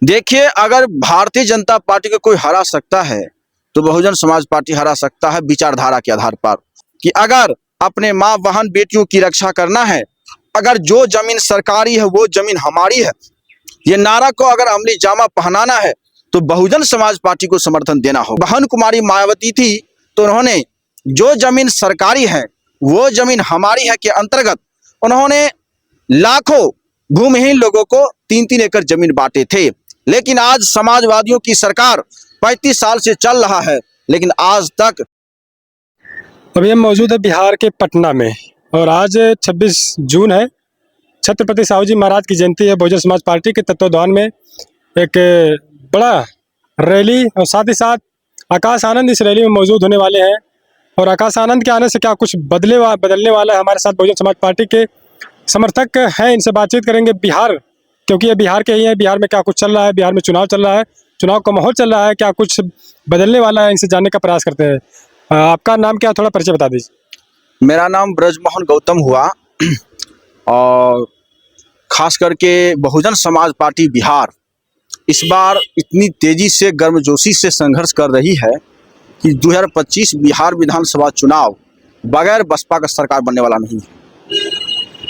देखिए, अगर भारतीय जनता पार्टी को कोई हरा सकता है तो बहुजन समाज पार्टी हरा सकता है विचारधारा के आधार पर कि अगर अपने माँ बहन बेटियों की रक्षा करना है, अगर जो जमीन सरकारी है वो जमीन हमारी है, ये नारा को अगर अमली जामा पहनाना है तो बहुजन समाज पार्टी को समर्थन देना होगा। बहन कुमारी मायावती थी तो उन्होंने जो जमीन सरकारी है वो जमीन हमारी है के अंतर्गत उन्होंने लाखों भूमिहीन लोगों को 3-3 एकड़ जमीन बांटे थे। लेकिन आज समाजवादियों की सरकार 35 साल से चल रहा है, लेकिन आज तक। अभी हम मौजूद है बिहार के पटना में और आज 26 जून है। छत्रपति साहू जी महाराज की जयंती है। बहुजन समाज पार्टी के तत्वाधान में एक बड़ा रैली और साथ ही साथ आकाश आनंद इस रैली में मौजूद होने वाले हैं। और आकाश आनंद के आने से क्या कुछ बदलने वाला है, हमारे साथ बहुजन समाज पार्टी के समर्थक हैं, इनसे बातचीत करेंगे। बिहार, क्योंकि ये बिहार के ही हैं, बिहार में क्या कुछ चल रहा है, बिहार में चुनाव चल रहा है, चुनाव का माहौल चल रहा है, क्या कुछ बदलने वाला है, इनसे जानने का प्रयास करते हैं। आपका नाम क्या, थोड़ा परिचय बता दीजिए। मेरा नाम ब्रजमोहन गौतम हुआ और खास करके बहुजन समाज पार्टी बिहार इस बार इतनी तेजी से गर्मजोशी से संघर्ष कर रही है कि 2025 बिहार विधानसभा चुनाव बगैर बसपा का सरकार बनने वाला नहीं है।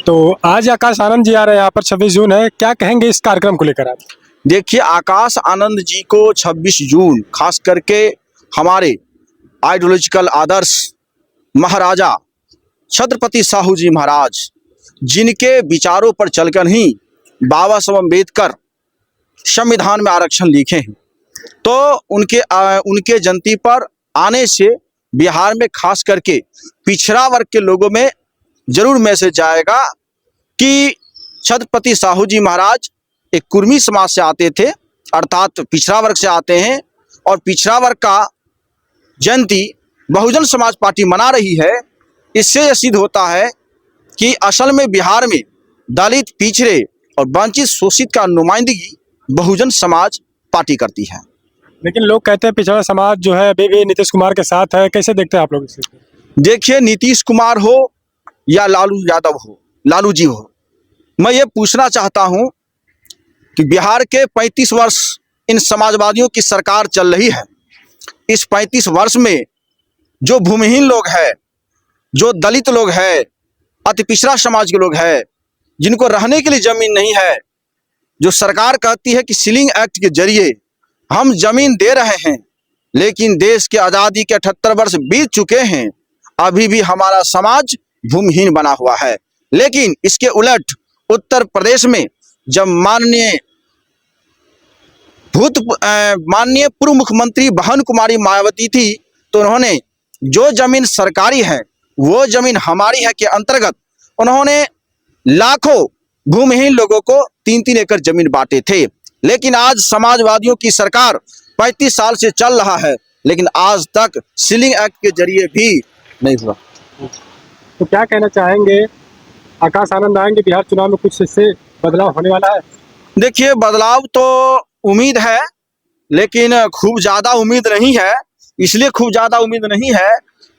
तो आज आकाश आनंद जी आ रहे हैं यहाँ पर, 26 जून है, क्या कहेंगे इस कार्यक्रम को लेकर आप? देखिए, आकाश आनंद जी को 26 जून खास करके हमारे आइडियोलॉजिकल आदर्श महाराजा छत्रपति साहू जी महाराज, जिनके विचारों पर चलकर ही बाबा साहब अम्बेडकर संविधान में आरक्षण लिखे हैं, तो उनके जयंती पर आने से बिहार में खास करके पिछड़ा वर्ग के लोगों में जरूर मैसेज जाएगा कि छत्रपति साहू जी महाराज एक कुर्मी समाज से आते थे, अर्थात पिछड़ा वर्ग से आते हैं, और पिछड़ा वर्ग का जयंती बहुजन समाज पार्टी मना रही है। इससे यह सिद्ध होता है कि असल में बिहार में दलित, पिछड़े और वंचित शोषित का नुमाइंदगी बहुजन समाज पार्टी करती है। लेकिन लोग कहते हैं पिछड़ा समाज जो है अभी भी नीतीश कुमार के साथ है, कैसे देखते हैं आप लोग इसे? देखिए, नीतीश कुमार हो या लालू यादव हो, लालू जी हो, मैं ये पूछना चाहता हूँ कि बिहार के 35 वर्ष इन समाजवादियों की सरकार चल रही है। इस 35 वर्ष में जो भूमिहीन लोग हैं, जो दलित लोग हैं, अति पिछड़ा समाज के लोग हैं, जिनको रहने के लिए जमीन नहीं है, जो सरकार कहती है कि सीलिंग एक्ट के जरिए हम जमीन दे रहे हैं, लेकिन देश के आज़ादी के 78 वर्ष बीत चुके हैं, अभी भी हमारा समाज भूमिहीन बना हुआ है। लेकिन इसके उलट उत्तर प्रदेश में जब माननीय पूर्व मुख्यमंत्री बहन कुमारी मायावती थी तो उन्होंने जो जमीन सरकारी है वो जमीन हमारी है के अंतर्गत उन्होंने लाखों भूमिहीन लोगों को 3-3 एकड़ जमीन बांटे थे। लेकिन आज समाजवादियों की सरकार 35 साल से चल रहा है, लेकिन आज तक सीलिंग एक्ट के जरिए भी नहीं हुआ। तो क्या कहना चाहेंगे, आकाश आनंद आएंगे बिहार चुनाव में, कुछ इससे बदलाव होने वाला है? देखिए, बदलाव तो उम्मीद है, लेकिन खूब ज़्यादा उम्मीद नहीं है। इसलिए खूब ज़्यादा उम्मीद नहीं है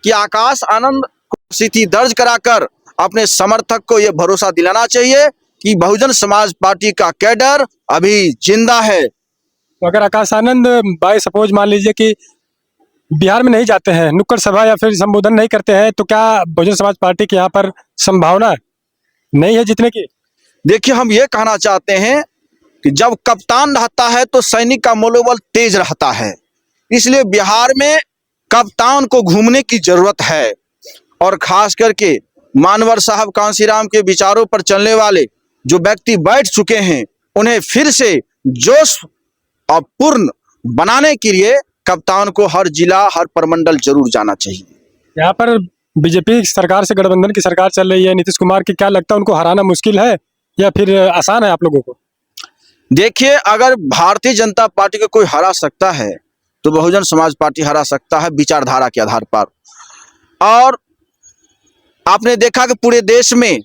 कि आकाश आनंद को स्थिति दर्ज कराकर अपने समर्थक को यह भरोसा दिलाना चाहिए कि बहुजन समाज पार्टी का कैडर अभी जिंदा है। तो अगर आकाश आनंद बाय सपोज मान लीजिए कि बिहार में नहीं जाते हैं, नुक्कड़ सभा या फिर संबोधन नहीं करते हैं, तो क्या बहुजन समाज पार्टी की यहाँ पर संभावना नहीं है जीतने की? देखिए, हम ये कहना चाहते हैं कि जब कप्तान रहता है तो सैनिक का मनोबल तेज रहता है। इसलिए बिहार में कप्तान को घूमने की जरूरत है, और खास करके मानवर साहब कांसीराम के विचारों पर चलने वाले जो व्यक्ति बैठ चुके हैं, उन्हें फिर से जोश और पूर्ण बनाने के लिए कप्तान को हर जिला, हर प्रमंडल जरूर जाना चाहिए। यहाँ पर बीजेपी सरकार से गठबंधन की सरकार चल रही है, नीतीश कुमार की, क्या लगता है उनको हराना मुश्किल है या फिर आसान है आप लोगों को? देखिए, अगर भारतीय जनता पार्टी को कोई हरा सकता है तो बहुजन समाज पार्टी हरा सकता है विचारधारा के आधार पर। और आपने देखा कि पूरे देश में,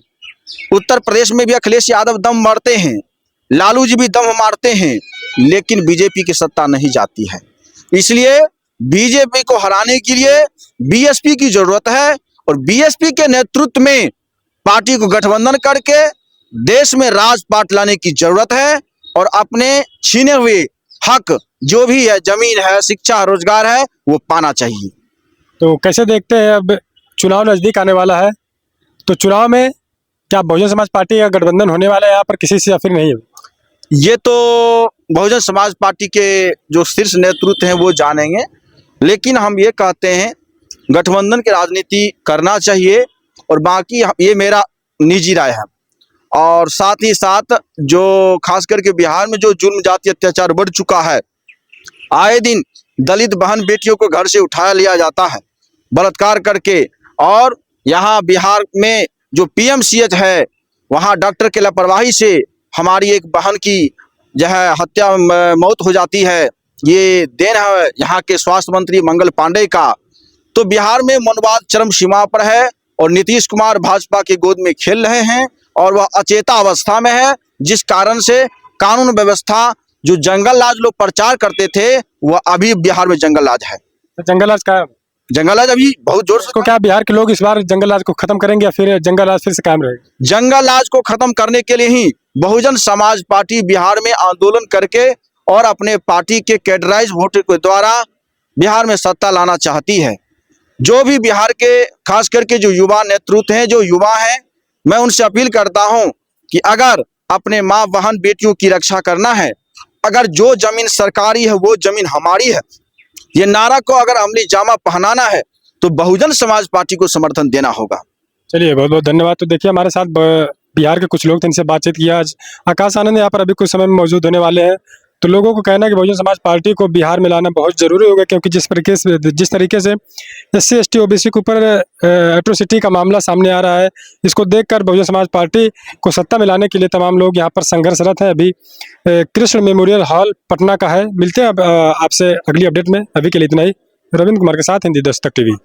उत्तर प्रदेश में भी अखिलेश यादव दम मारते हैं, लालू जी भी दम मारते हैं, लेकिन बीजेपी की सत्ता नहीं जाती है। इसलिए बीजेपी को हराने के लिए बीएसपी की जरूरत है, और बीएसपी के नेतृत्व में पार्टी को गठबंधन करके देश में राजपाट लाने की जरूरत है। और अपने छीने हुए हक जो भी है, जमीन है, शिक्षा, रोजगार है, वो पाना चाहिए। तो कैसे देखते हैं, अब चुनाव नज़दीक आने वाला है, तो चुनाव में क्या बहुजन समाज पार्टी का गठबंधन होने वाला है यहाँ पर किसी से या फिर नहीं है? ये तो बहुजन समाज पार्टी के जो शीर्ष नेतृत्व हैं वो जानेंगे, लेकिन हम ये कहते हैं गठबंधन की राजनीति करना चाहिए, और बाकी ये मेरा निजी राय है। और साथ ही साथ जो खास करके बिहार में जो जुल्म जाति अत्याचार बढ़ चुका है, आए दिन दलित बहन बेटियों को घर से उठाया लिया जाता है बलात्कार करके, और यहाँ बिहार में जो पीएमसीएच है वहाँ डॉक्टर के लापरवाही से हमारी एक बहन की जो है हत्या मौत हो जाती है। ये देन है यहाँ के स्वास्थ्य मंत्री मंगल पांडे का। तो बिहार में मनवाद चरम सीमा पर है और नीतीश कुमार भाजपा की गोद में खेल रहे हैं और वह अचेता अवस्था में है, जिस कारण से कानून व्यवस्था जो जंगल राज लोग प्रचार करते थे वह अभी बिहार में जंगल राज है। तो जंगल राज का जंगल राज अभी बहुत जोर से। को क्या बिहार के लोग इस बार जंगल राज को खत्म करेंगे या फिर जंगल राज फिर से कायम रहेगा? जंगल राज को खत्म करने के लिए ही बहुजन समाज पार्टी बिहार में आंदोलन करके और अपने पार्टी के कैडराइज वोटर के द्वारा बिहार में सत्ता लाना चाहती है। जो भी बिहार के खास करके जो युवा नेतृत्व हैं, जो युवा हैं, मैं उनसे अपील करता हूं कि अगर अपने माँ बहन बेटियों की रक्षा करना है, अगर जो जमीन सरकारी है वो जमीन हमारी है, ये नारा को अगर अमली जामा पहनाना है तो बहुजन समाज पार्टी को समर्थन देना होगा। चलिए, बहुत बहुत धन्यवाद। तो देखिए, हमारे साथ बिहार के कुछ लोग थे, इनसे बातचीत किया। आज आकाश आनंद यहाँ पर अभी कुछ समय में मौजूद होने वाले हैं। तो लोगों को कहना है कि बहुजन समाज पार्टी को बिहार में लाना बहुत जरूरी होगा, क्योंकि जिस तरीके से SC ST OBC के ऊपर एट्रोसिटी का मामला सामने आ रहा है, इसको देखकर बहुजन समाज पार्टी को सत्ता में लाने के लिए तमाम लोग यहाँ पर संघर्षरत हैं। अभी कृष्ण मेमोरियल हॉल पटना का है। मिलते हैं अब आपसे अगली अपडेट में। अभी के लिए इतना ही। रविंद्र कुमार के साथ हिंदी दस्तक TV।